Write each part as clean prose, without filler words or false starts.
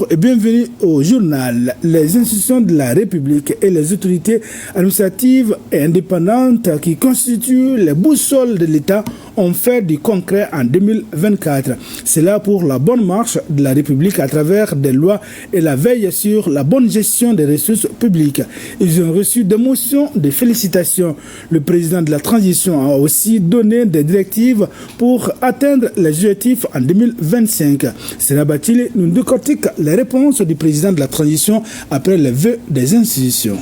Et bienvenue au journal. Les institutions de la République et les autorités administratives et indépendantes qui constituent les boussoles de l'État ont fait du concret en 2024. C'est là pour la bonne marche de la République à travers des lois et la veille sur la bonne gestion des ressources publiques. Ils ont reçu des motions de félicitations. Le président de la transition a aussi donné des directives pour atteindre les objectifs en 2025. Sénat Bathily nous décortique les réponses du président de la transition après les vœux des institutions.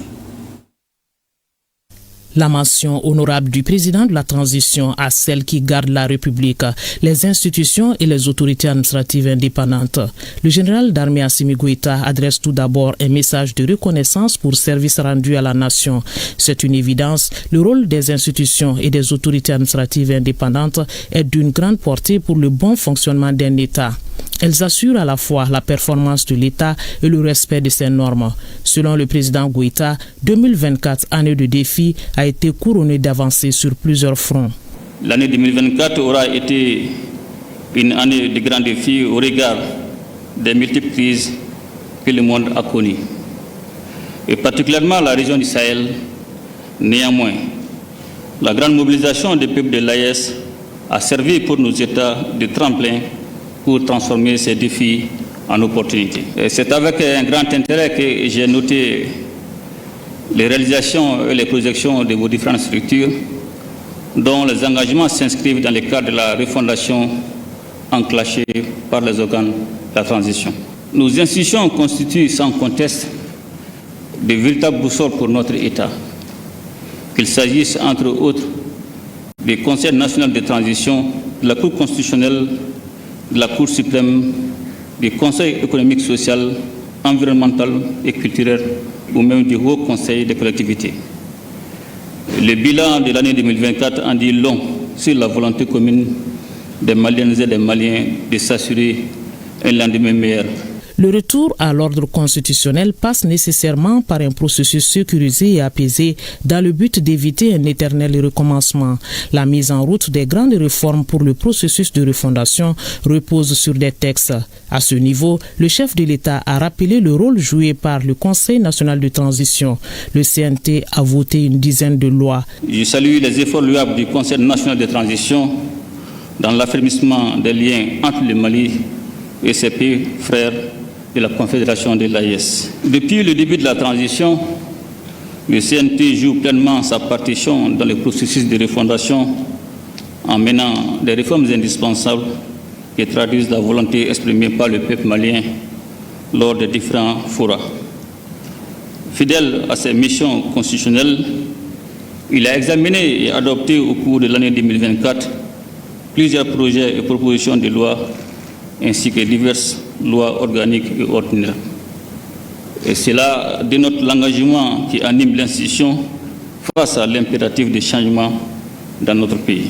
La mention honorable du président de la transition à celle qui garde la République, les institutions et les autorités administratives indépendantes. Le général d'armée Assimi Goïta adresse tout d'abord un message de reconnaissance pour service rendu à la nation. C'est une évidence, le rôle des institutions et des autorités administratives indépendantes est d'une grande portée pour le bon fonctionnement d'un État. Elles assurent à la fois la performance de l'État et le respect de ses normes. Selon le président Goïta, 2024, année de défi, a été couronnée d'avancées sur plusieurs fronts. L'année 2024 aura été une année de grands défis au regard des multiples crises que le monde a connues, et particulièrement la région du Sahel. Néanmoins, la grande mobilisation des peuples de l'AES a servi pour nos États de tremplin pour transformer ces défis en opportunités. C'est avec un grand intérêt que j'ai noté les réalisations et les projections de vos différentes structures, dont les engagements s'inscrivent dans le cadre de la refondation enclenchée par les organes de la transition. Nos institutions constituent sans conteste de véritables boussoles pour notre État, qu'il s'agisse entre autres du Conseil national de transition, de la Cour constitutionnelle, de la Cour suprême, du Conseil économique, social, environnemental et culturel ou même du Haut Conseil des collectivités. Le bilan de l'année 2024 en dit long sur la volonté commune des Maliennes et des Maliens de s'assurer un lendemain meilleur. Le retour à l'ordre constitutionnel passe nécessairement par un processus sécurisé et apaisé dans le but d'éviter un éternel recommencement. La mise en route des grandes réformes pour le processus de refondation repose sur des textes. À ce niveau, le chef de l'État a rappelé le rôle joué par le Conseil national de transition. Le CNT a voté une dizaine de lois. Je salue les efforts louables du Conseil national de transition dans l'affermissement des liens entre le Mali et ses pays frères de la Confédération de l'AES. Depuis le début de la transition, le CNT joue pleinement sa partition dans le processus de refondation en menant des réformes indispensables qui traduisent la volonté exprimée par le peuple malien lors des différents forats. Fidèle à ses missions constitutionnelles, il a examiné et adopté au cours de l'année 2024 plusieurs projets et propositions de loi ainsi que diverses lois organiques et ordinaires. Et cela dénote l'engagement qui anime l'institution face à l'impératif de changement dans notre pays.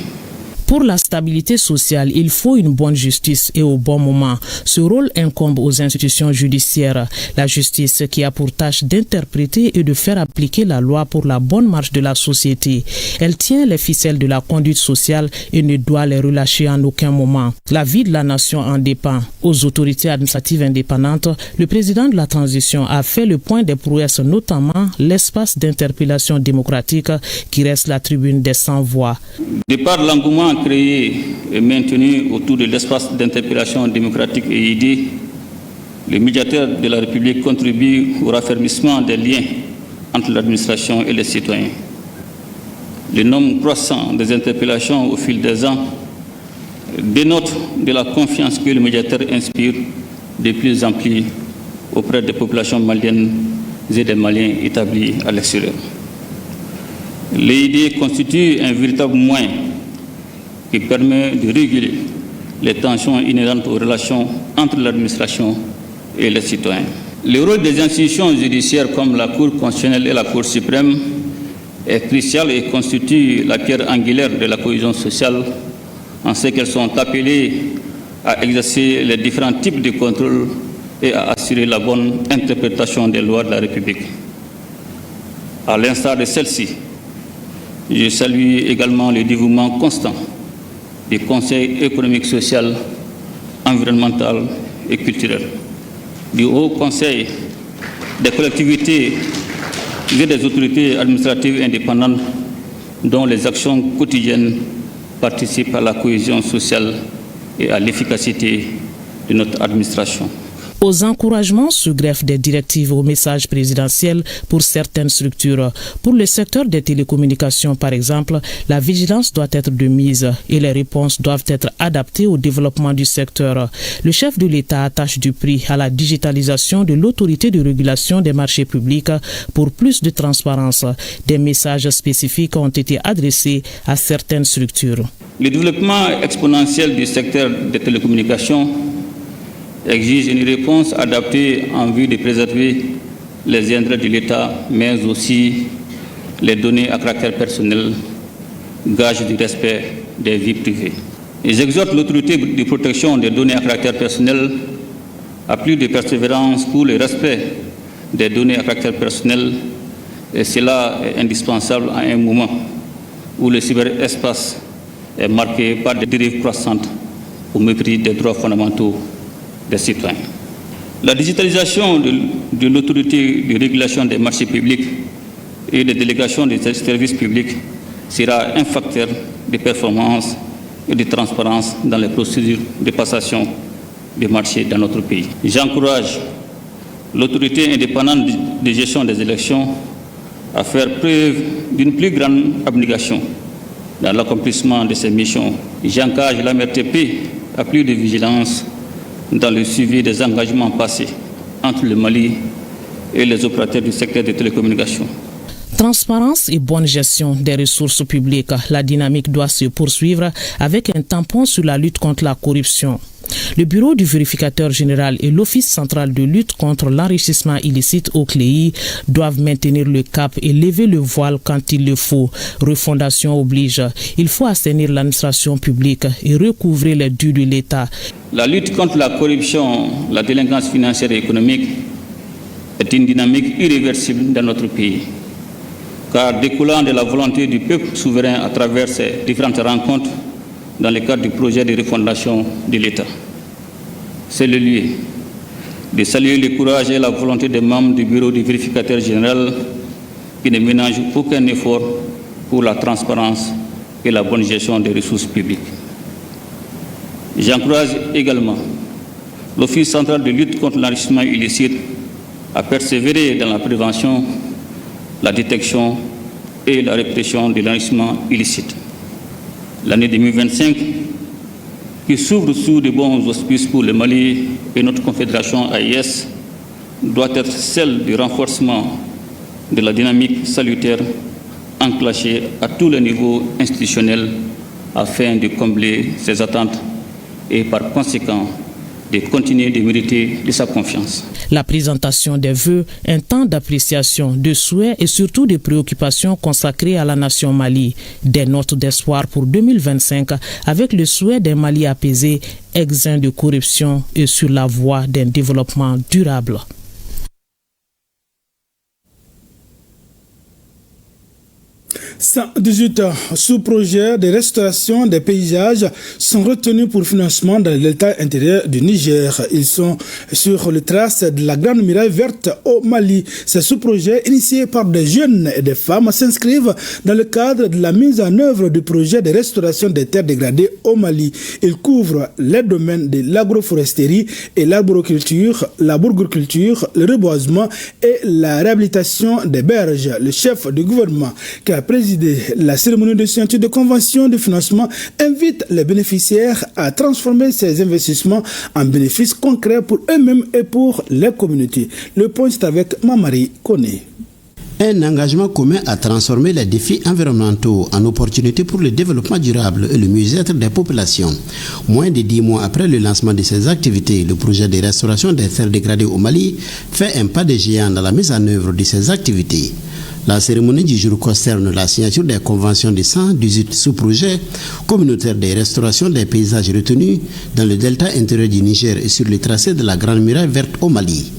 Pour la stabilité sociale, il faut une bonne justice et au bon moment. Ce rôle incombe aux institutions judiciaires. La justice qui a pour tâche d'interpréter et de faire appliquer la loi pour la bonne marche de la société. Elle tient les ficelles de la conduite sociale et ne doit les relâcher en aucun moment. La vie de la nation en dépend. Aux autorités administratives indépendantes, le président de la transition a fait le point des prouesses, notamment l'espace d'interpellation démocratique qui reste la tribune des sans-voix. De par l'engouement créé et maintenu autour de l'espace d'interpellation démocratique et idée, le médiateur de la République contribue au raffermissement des liens entre l'administration et les citoyens. Le nombre croissant des interpellations au fil des ans dénote de la confiance que le médiateur inspire de plus en plus auprès des populations maliennes et des Maliens établis à l'extérieur. L'EID constitue un véritable moyen qui permet de réguler les tensions inhérentes aux relations entre l'administration et les citoyens. Le rôle des institutions judiciaires comme la Cour constitutionnelle et la Cour suprême est crucial et constitue la pierre angulaire de la cohésion sociale en ce qu'elles sont appelées à exercer les différents types de contrôle et à assurer la bonne interprétation des lois de la République. À l'instar de celle-ci, je salue également le dévouement constant du Conseil économique, social, environnemental et culturel. du Haut Conseil des collectivités et des autorités administratives indépendantes dont les actions quotidiennes participent à la cohésion sociale et à l'efficacité de notre administration. Aux encouragements se greffent des directives au message présidentiel pour certaines structures. Pour le secteur des télécommunications, par exemple, la vigilance doit être de mise et les réponses doivent être adaptées au développement du secteur. Le chef de l'État attache du prix à la digitalisation de l'autorité de régulation des marchés publics pour plus de transparence. Des messages spécifiques ont été adressés à certaines structures. Le développement exponentiel du secteur des télécommunications exige une réponse adaptée en vue de préserver les intérêts de l'État, mais aussi les données à caractère personnel, gage du respect des vies privées. Ils exhortent l'autorité de protection des données à caractère personnel à plus de persévérance pour le respect des données à caractère personnel, et cela est indispensable à un moment où le cyberespace est marqué par des dérives croissantes au mépris des droits fondamentaux des citoyens. La digitalisation de l'autorité de régulation des marchés publics et des délégations des services publics sera un facteur de performance et de transparence dans les procédures de passation des marchés dans notre pays. J'encourage l'autorité indépendante de gestion des élections à faire preuve d'une plus grande abnégation dans l'accomplissement de ses missions. J'engage la MRTP à plus de vigilance dans le suivi des engagements passés entre le Mali et les opérateurs du secteur des télécommunications. Transparence et bonne gestion des ressources publiques. La dynamique doit se poursuivre avec un tampon sur la lutte contre la corruption. Le bureau du vérificateur général et l'Office central de lutte contre l'enrichissement illicite au CLEI doivent maintenir le cap et lever le voile quand il le faut. Refondation oblige. Il faut assainir l'administration publique et recouvrer les dûs de l'État. La lutte contre la corruption, la délinquance financière et économique est une dynamique irréversible dans notre pays, car découlant de la volonté du peuple souverain à travers ces différentes rencontres dans le cadre du projet de refondation de l'État. C'est le lieu de saluer le courage et la volonté des membres du bureau du vérificateur général qui ne ménagent aucun effort pour la transparence et la bonne gestion des ressources publiques. J'encourage également l'Office central de lutte contre l'enrichissement illicite à persévérer dans la prévention, la détection et la répression de l'enrichissement illicite. L'année 2025, qui s'ouvre sous de bons auspices pour le Mali et notre confédération AIS, doit être celle du renforcement de la dynamique salutaire enclenchée à tous les niveaux institutionnels afin de combler ces attentes et par conséquent de continuer de mériter de sa confiance. La présentation des vœux, un temps d'appréciation, de souhaits et surtout de préoccupations consacrées à la nation Mali. Des notes d'espoir pour 2025 avec le souhait d'un Mali apaisé, exempt de corruption et sur la voie d'un développement durable. 118 sous-projets de restauration des paysages sont retenus pour financement dans le delta intérieur du Niger. Ils sont sur les traces de la Grande Muraille Verte au Mali. Ces sous-projets, initiés par des jeunes et des femmes, s'inscrivent dans le cadre de la mise en œuvre du projet de restauration des terres dégradées au Mali. Ils couvrent les domaines de l'agroforesterie et l'arboriculture, la bourgoculture, le reboisement et la réhabilitation des berges. Le chef du gouvernement qui a présidé la cérémonie de signature de convention de financement invite les bénéficiaires à transformer ces investissements en bénéfices concrets pour eux-mêmes et pour les communautés. Le point est avec Mamari Koné. Un engagement commun à transformer les défis environnementaux en opportunités pour le développement durable et le mieux-être des populations. Moins de 10 mois après le lancement de ces activités, le projet de restauration des terres dégradées au Mali fait un pas de géant dans la mise en œuvre de ces activités. La cérémonie du jour concerne la signature des conventions de 118 sous-projets communautaires de restauration des paysages retenus dans le delta intérieur du Niger et sur le tracé de la Grande Muraille Verte au Mali.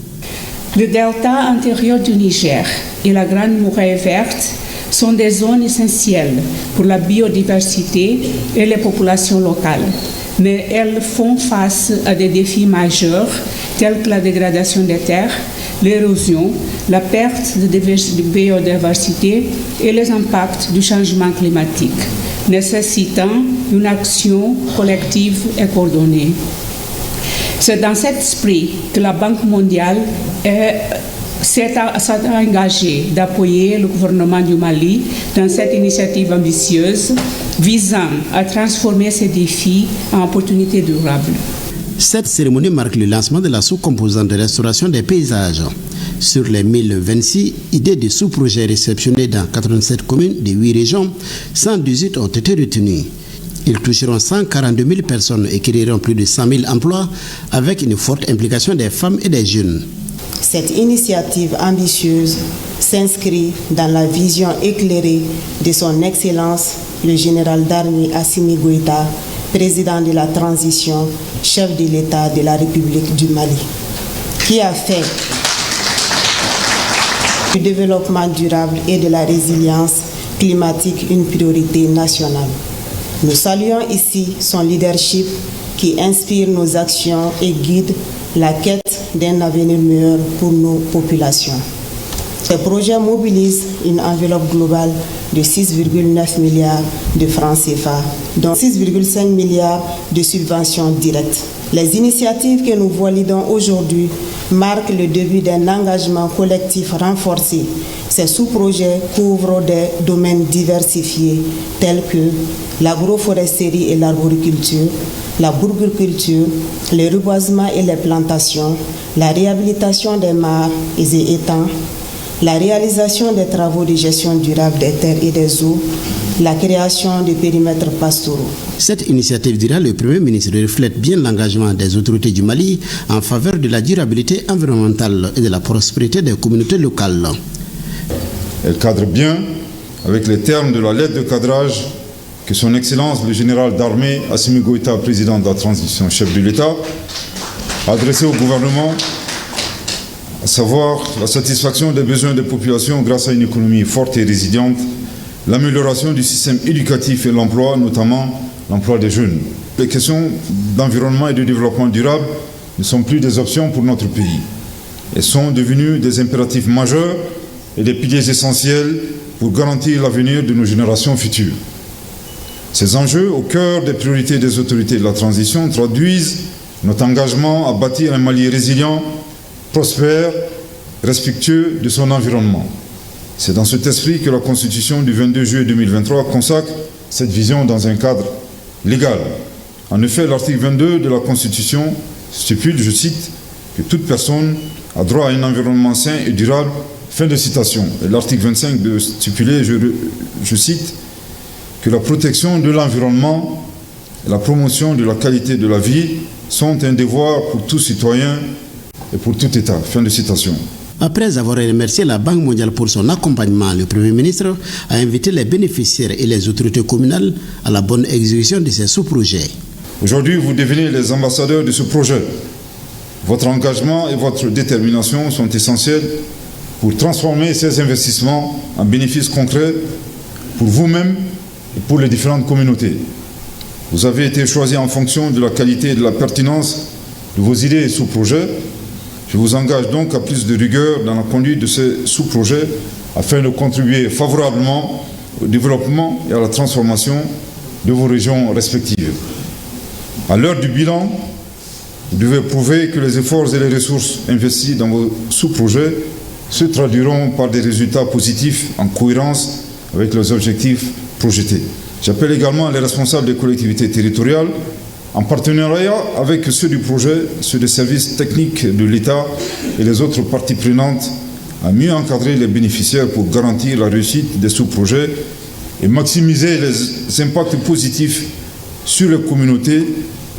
Le delta intérieur du Niger et la Grande Muraille Verte sont des zones essentielles pour la biodiversité et les populations locales, mais elles font face à des défis majeurs tels que la dégradation des terres, l'érosion, la perte de biodiversité et les impacts du changement climatique, nécessitant une action collective et coordonnée. C'est dans cet esprit que la Banque mondiale s'est engagée d'appuyer le gouvernement du Mali dans cette initiative ambitieuse visant à transformer ces défis en opportunités durables. Cette cérémonie marque le lancement de la sous-composante de restauration des paysages. Sur les 1026 idées de sous-projets réceptionnées dans 87 communes de 8 régions, 118 ont été retenues. Ils toucheront 142 000 personnes et créeront plus de 100 000 emplois avec une forte implication des femmes et des jeunes. Cette initiative ambitieuse s'inscrit dans la vision éclairée de son Excellence, le général d'armée Assimi Goïta, président de la transition, chef de l'État de la République du Mali, qui a fait du développement durable et de la résilience climatique une priorité nationale. Nous saluons ici son leadership qui inspire nos actions et guide la quête d'un avenir meilleur pour nos populations. Ce projet mobilise une enveloppe globale de 6,9 milliards de francs CFA, dont 6,5 milliards de subventions directes. Les initiatives que nous validons aujourd'hui marquent le début d'un engagement collectif renforcé. Ces sous-projets couvrent des domaines diversifiés tels que l'agroforesterie et l'arboriculture, la bourguiculture, le reboisement et les plantations, la réhabilitation des mares et étangs, la réalisation des travaux de gestion durable des terres et des eaux, la création de périmètres pastoraux. Cette initiative, dira le Premier ministre, reflète bien l'engagement des autorités du Mali en faveur de la durabilité environnementale et de la prospérité des communautés locales. Elle cadre bien avec les termes de la lettre de cadrage que son Excellence le général d'armée Assimi Goïta, président de la transition, chef de l'État, a adressé au gouvernement, à savoir la satisfaction des besoins des populations grâce à une économie forte et résiliente, l'amélioration du système éducatif et l'emploi, notamment l'emploi des jeunes. Les questions d'environnement et de développement durable ne sont plus des options pour notre pays. Elles sont devenues des impératifs majeurs et des piliers essentiels pour garantir l'avenir de nos générations futures. Ces enjeux, au cœur des priorités des autorités de la transition, traduisent notre engagement à bâtir un Mali résilient, prospère, respectueux de son environnement. C'est dans cet esprit que la Constitution du 22 juillet 2023 consacre cette vision dans un cadre légal. En effet, l'article 22 de la Constitution stipule, je cite, que toute personne a droit à un environnement sain et durable, fin de citation. Et l'article 25 de stipuler, je cite, que la protection de l'environnement et la promotion de la qualité de la vie sont un devoir pour tout citoyen et pour tout État. Fin de citation. Après avoir remercié la Banque mondiale pour son accompagnement, le Premier ministre a invité les bénéficiaires et les autorités communales à la bonne exécution de ces sous-projets. Aujourd'hui, vous devenez les ambassadeurs de ce projet. Votre engagement et votre détermination sont essentiels pour transformer ces investissements en bénéfices concrets pour vous-même et pour les différentes communautés. Vous avez été choisi en fonction de la qualité et de la pertinence de vos idées et sous-projets. Je vous engage donc à plus de rigueur dans la conduite de ces sous-projets afin de contribuer favorablement au développement et à la transformation de vos régions respectives. À l'heure du bilan, vous devez prouver que les efforts et les ressources investis dans vos sous-projets se traduiront par des résultats positifs en cohérence avec les objectifs projetés. J'appelle également les responsables des collectivités territoriales, en partenariat avec ceux du projet, ceux des services techniques de l'État et les autres parties prenantes, à mieux encadrer les bénéficiaires pour garantir la réussite des sous-projets et maximiser les impacts positifs sur les communautés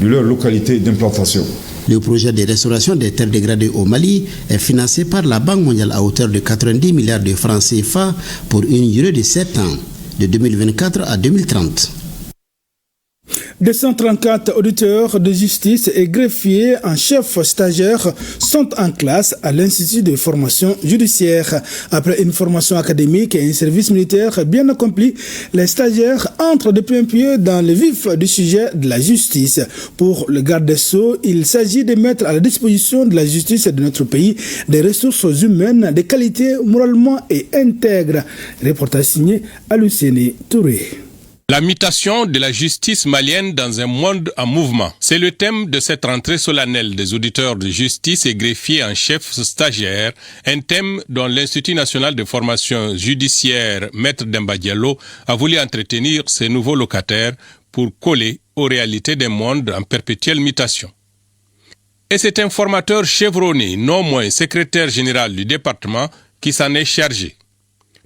de leur localité d'implantation. Le projet de restauration des terres dégradées au Mali est financé par la Banque mondiale à hauteur de 90 milliards de francs CFA pour une durée de 7 ans, de 2024 à 2030. 234 auditeurs de justice et greffiers en chef stagiaires sont en classe à l'Institut de formation judiciaire. Après une formation académique et un service militaire bien accompli, les stagiaires entrent de plein pied dans le vif du sujet de la justice. Pour le garde des Sceaux, il s'agit de mettre à la disposition de la justice de notre pays des ressources humaines de qualité moralement et intègre. Reportage signé Alucene Touré. La mutation de la justice malienne dans un monde en mouvement. C'est le thème de cette rentrée solennelle des auditeurs de justice et greffiers en chef stagiaire, un thème dont l'Institut national de formation judiciaire Maître Demba Diallo a voulu entretenir ses nouveaux locataires pour coller aux réalités d'un monde en perpétuelle mutation. Et c'est un formateur chevronné, non moins secrétaire général du département, qui s'en est chargé.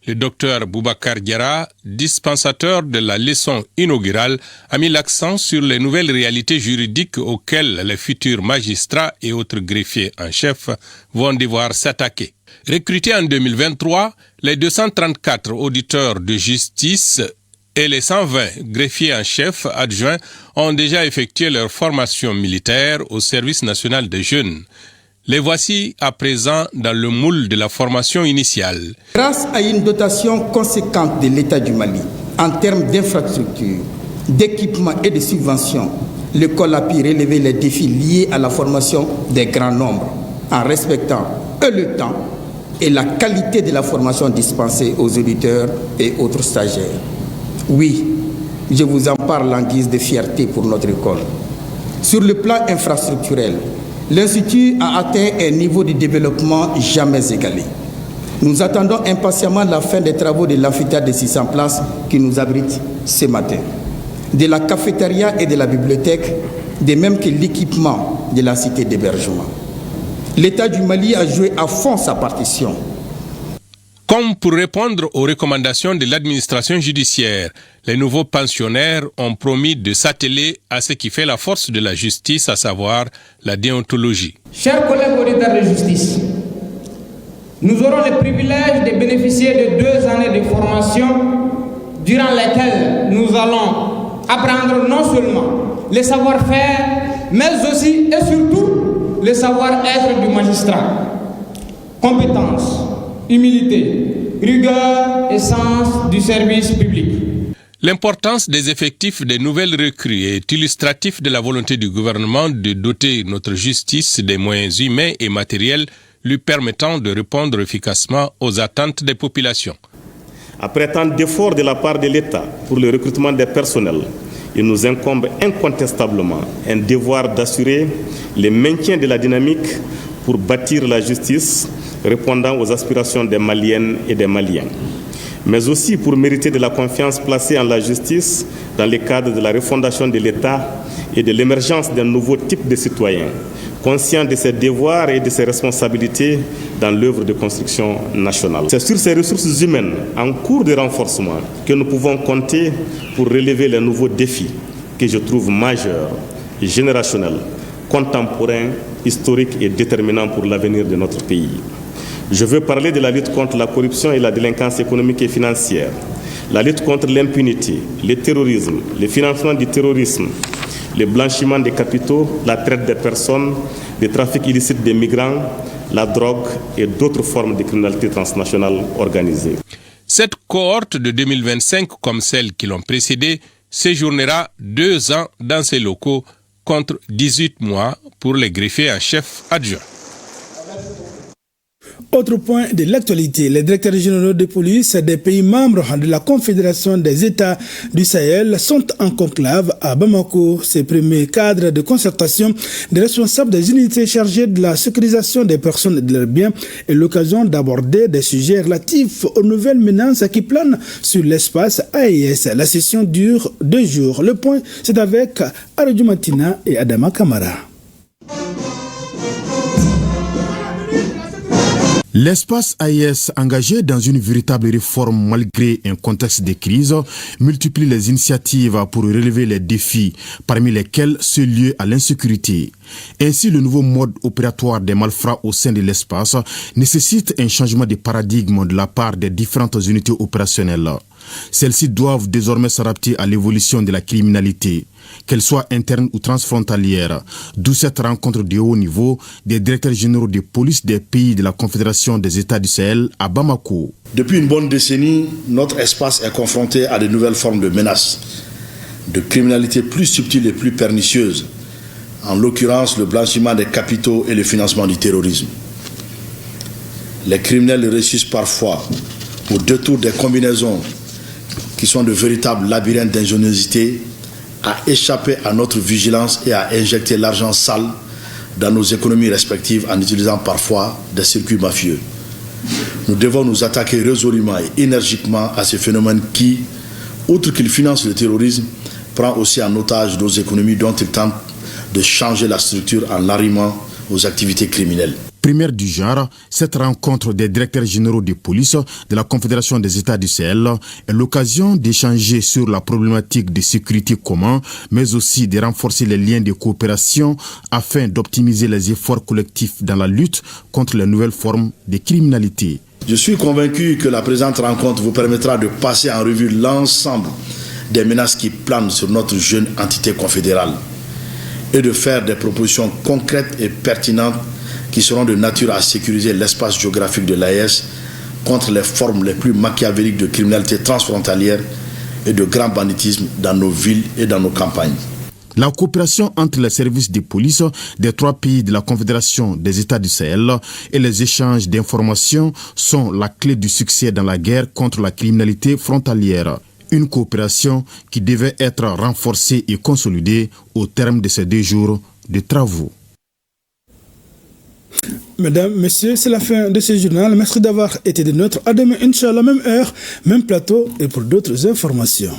Le docteur Boubacar Diarra, dispensateur de la leçon inaugurale, a mis l'accent sur les nouvelles réalités juridiques auxquelles les futurs magistrats et autres greffiers en chef vont devoir s'attaquer. Recrutés en 2023, les 234 auditeurs de justice et les 120 greffiers en chef adjoints ont déjà effectué leur formation militaire au service national des jeunes. Les voici à présent dans le moule de la formation initiale. Grâce à une dotation conséquente de l'État du Mali, en termes d'infrastructures, d'équipements et de subventions, l'école a pu relever les défis liés à la formation des grands nombres, en respectant le temps et la qualité de la formation dispensée aux auditeurs et autres stagiaires. Oui, je vous en parle en guise de fierté pour notre école. Sur le plan infrastructurel, l'Institut a atteint un niveau de développement jamais égalé. Nous attendons impatiemment la fin des travaux de l'amphithéâtre de 600 places qui nous abrite ce matin, de la cafétéria et de la bibliothèque, de même que l'équipement de la cité d'hébergement. L'État du Mali a joué à fond sa partition. Comme pour répondre aux recommandations de l'administration judiciaire, les nouveaux pensionnaires ont promis de s'atteler à ce qui fait la force de la justice, à savoir la déontologie. Chers collègues auditeurs de justice, nous aurons le privilège de bénéficier de 2 années de formation durant lesquelles nous allons apprendre non seulement le savoir-faire, mais aussi et surtout le savoir-être du magistrat. Compétences, humilité, rigueur et sens du service public. L'importance des effectifs des nouvelles recrues est illustratif de la volonté du gouvernement de doter notre justice des moyens humains et matériels lui permettant de répondre efficacement aux attentes des populations. Après tant d'efforts de la part de l'État pour le recrutement des personnels, il nous incombe incontestablement un devoir d'assurer le maintien de la dynamique pour bâtir la justice répondant aux aspirations des Maliennes et des Maliens, mais aussi pour mériter de la confiance placée en la justice dans le cadre de la refondation de l'État et de l'émergence d'un nouveau type de citoyens, conscients de ses devoirs et de ses responsabilités dans l'œuvre de construction nationale. C'est sur ces ressources humaines en cours de renforcement que nous pouvons compter pour relever les nouveaux défis que je trouve majeurs, générationnels, contemporains, historiques et déterminants pour l'avenir de notre pays. Je veux parler de la lutte contre la corruption et la délinquance économique et financière, la lutte contre l'impunité, le terrorisme, le financement du terrorisme, le blanchiment des capitaux, la traite des personnes, le trafic illicite des migrants, la drogue et d'autres formes de criminalité transnationale organisée. Cette cohorte de 2025, comme celles qui l'ont précédée, séjournera 2 ans dans ces locaux contre 18 mois pour les greffiers en chef adjoints. Autre point de l'actualité, les directeurs généraux de police des pays membres de la Confédération des États du Sahel sont en conclave à Bamako. Ces premiers cadres de concertation des responsables des unités chargées de la sécurisation des personnes et de leurs biens est l'occasion d'aborder des sujets relatifs aux nouvelles menaces qui planent sur l'espace AES. La session dure 2 jours. Le point, c'est avec Aradou Matina et Adama Kamara. L'espace AES, engagé dans une véritable réforme malgré un contexte de crise, multiplie les initiatives pour relever les défis, parmi lesquels ceux liés à l'insécurité. Ainsi, le nouveau mode opératoire des malfrats au sein de l'espace nécessite un changement de paradigme de la part des différentes unités opérationnelles. Celles-ci doivent désormais s'adapter à l'évolution de la criminalité, qu'elle soit interne ou transfrontalière, d'où cette rencontre de haut niveau des directeurs généraux de police des pays de la Confédération des États du Sahel à Bamako. Depuis une bonne décennie, notre espace est confronté à de nouvelles formes de menaces, de criminalité plus subtiles et plus pernicieuses, en l'occurrence le blanchiment des capitaux et le financement du terrorisme. Les criminels réussissent parfois, au détour des combinaisons qui sont de véritables labyrinthes d'ingéniosité, à échapper à notre vigilance et à injecter l'argent sale dans nos économies respectives en utilisant parfois des circuits mafieux. Nous devons nous attaquer résolument et énergiquement à ce phénomène qui, outre qu'il finance le terrorisme, prend aussi en otage nos économies dont il tente de changer la structure en l'arrimant aux activités criminelles. Première du genre, cette rencontre des directeurs généraux de police de la Confédération des États du Sahel est l'occasion d'échanger sur la problématique de sécurité commune, mais aussi de renforcer les liens de coopération afin d'optimiser les efforts collectifs dans la lutte contre les nouvelles formes de criminalité. Je suis convaincu que la présente rencontre vous permettra de passer en revue l'ensemble des menaces qui planent sur notre jeune entité confédérale et de faire des propositions concrètes et pertinentes qui seront de nature à sécuriser l'espace géographique de l'AES contre les formes les plus machiavéliques de criminalité transfrontalière et de grand banditisme dans nos villes et dans nos campagnes. La coopération entre les services de police des 3 pays de la Confédération des États du Sahel et les échanges d'informations sont la clé du succès dans la guerre contre la criminalité frontalière. Une coopération qui devait être renforcée et consolidée au terme de ces 2 jours de travaux. Mesdames, Messieurs, c'est la fin de ce journal. Merci d'avoir été de notre. À demain, Inch'Allah, même heure, même plateau et pour d'autres informations.